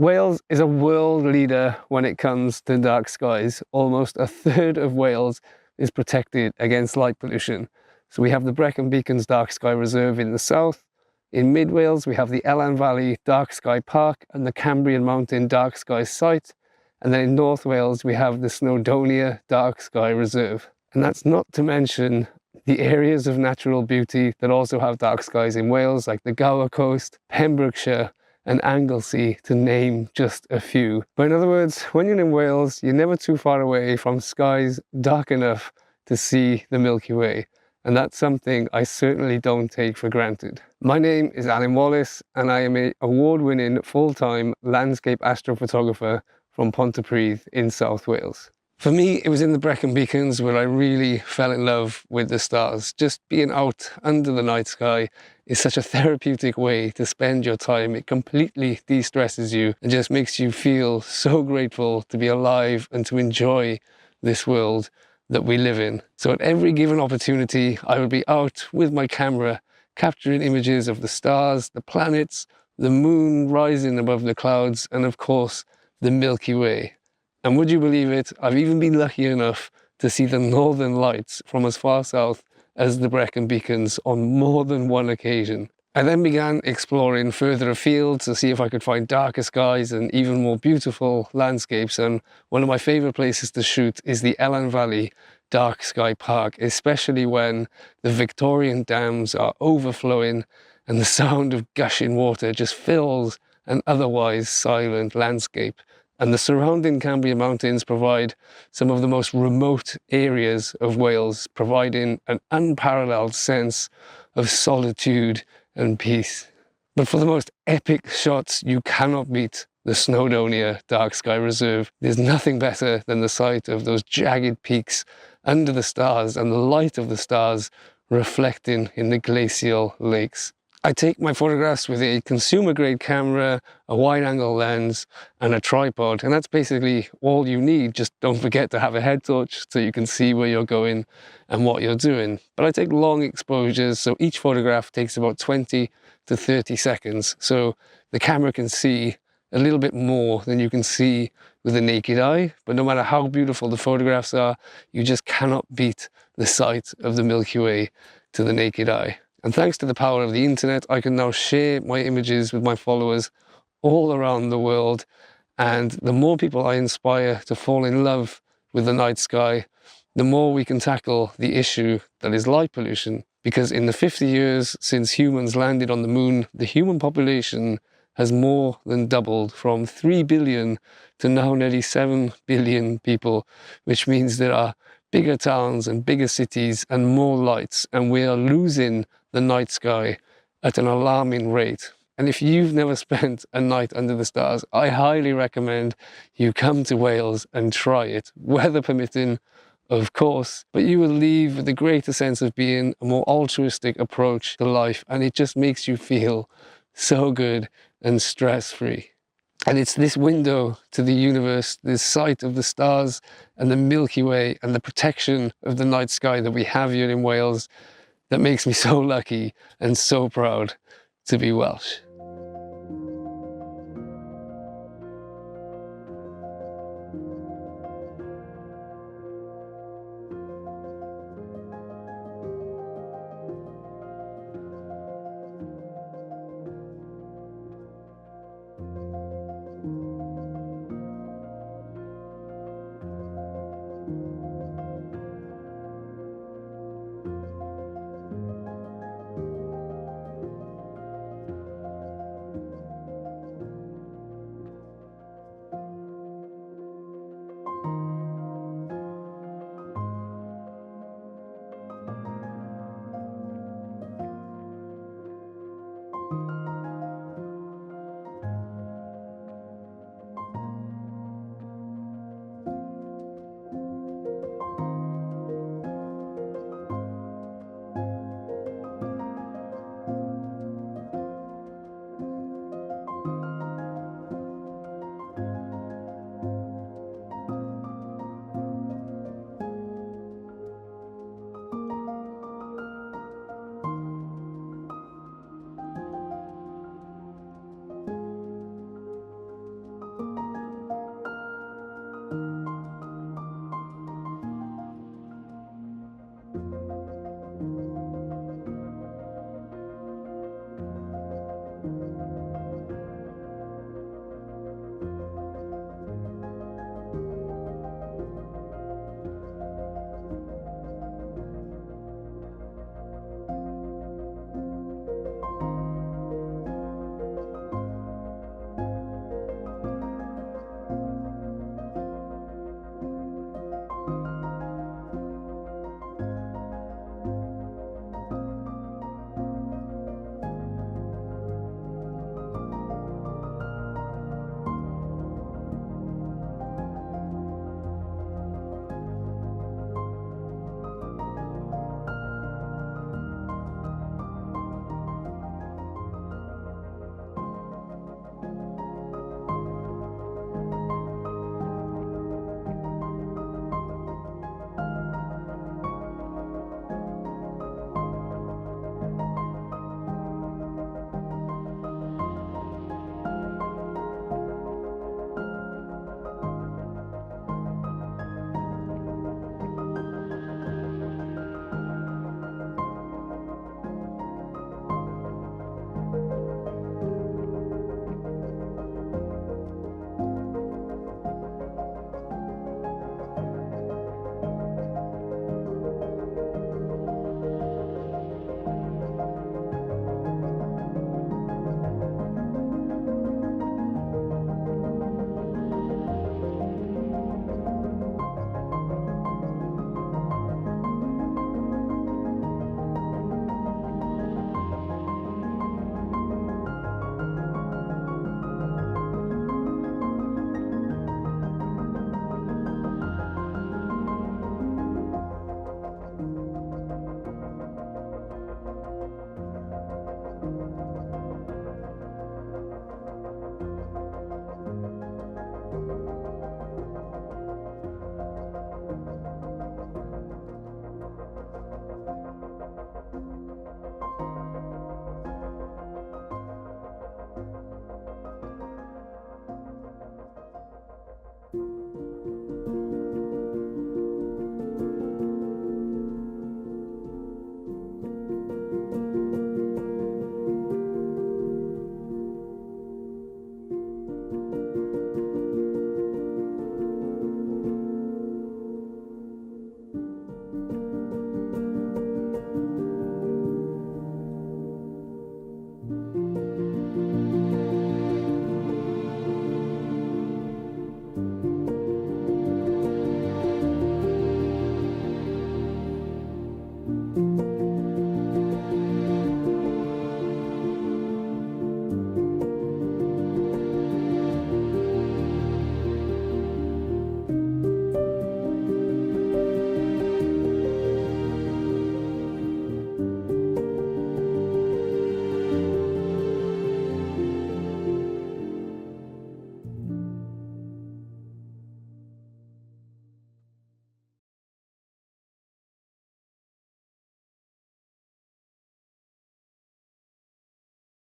Wales is a world leader when it comes to dark skies. Almost a third of Wales is protected against light pollution. So we have the Brecon Beacons Dark Sky Reserve in the south. In mid Wales, we have the Alyn Valley Dark Sky Park and the Cambrian Mountain Dark Sky Site. And then in North Wales, we have the Snowdonia Dark Sky Reserve. And that's not to mention the areas of natural beauty that also have dark skies in Wales, like the Gower Coast, Pembrokeshire, and Anglesey, to name just a few. But in other words, when you're in Wales, you're never too far away from skies dark enough to see the Milky Way. And that's something I certainly don't take for granted. My name is Alyn Wallace, and I am an award-winning full-time landscape astrophotographer from Pontypridd in South Wales. For me, it was in the Brecon Beacons where I really fell in love with the stars. Just being out under the night sky is such a therapeutic way to spend your time. It completely de-stresses you and just makes you feel so grateful to be alive and to enjoy this world that we live in. So at every given opportunity, I would be out with my camera, capturing images of the stars, the planets, the moon rising above the clouds, and of course, the Milky Way. And would you believe it, I've even been lucky enough to see the northern lights from as far south as the Brecon Beacons on more than one occasion. I then began exploring further afield to see if I could find darker skies and even more beautiful landscapes, and one of my favourite places to shoot is the Alyn Valley Dark Sky Park, especially when the Victorian dams are overflowing and the sound of gushing water just fills an otherwise silent landscape. And the surrounding Cambrian Mountains provide some of the most remote areas of Wales, providing an unparalleled sense of solitude and peace. But for the most epic shots, you cannot beat the Snowdonia Dark Sky Reserve. There's nothing better than the sight of those jagged peaks under the stars and the light of the stars reflecting in the glacial lakes. I take my photographs with a consumer-grade camera, a wide-angle lens, and a tripod, and that's basically all you need. Just don't forget to have a head torch so you can see where you're going and what you're doing. But I take long exposures, so each photograph takes about 20 to 30 seconds, so the camera can see a little bit more than you can see with the naked eye. But no matter how beautiful the photographs are, you just cannot beat the sight of the Milky Way to the naked eye. And thanks to the power of the internet, I can now share my images with my followers all around the world. And the more people I inspire to fall in love with the night sky, the more we can tackle the issue that is light pollution. Because in the 50 years since humans landed on the moon, the human population has more than doubled from 3 billion to now nearly 7 billion people, which means there are bigger towns and bigger cities and more lights, and we are losing the night sky at an alarming rate. And if you've never spent a night under the stars, I highly recommend you come to Wales and try it, weather permitting, of course, but you will leave with a greater sense of being, a more altruistic approach to life, and it just makes you feel so good and stress-free. And it's this window to the universe, this sight of the stars and the Milky Way and the protection of the night sky that we have here in Wales that makes me so lucky and so proud to be Welsh.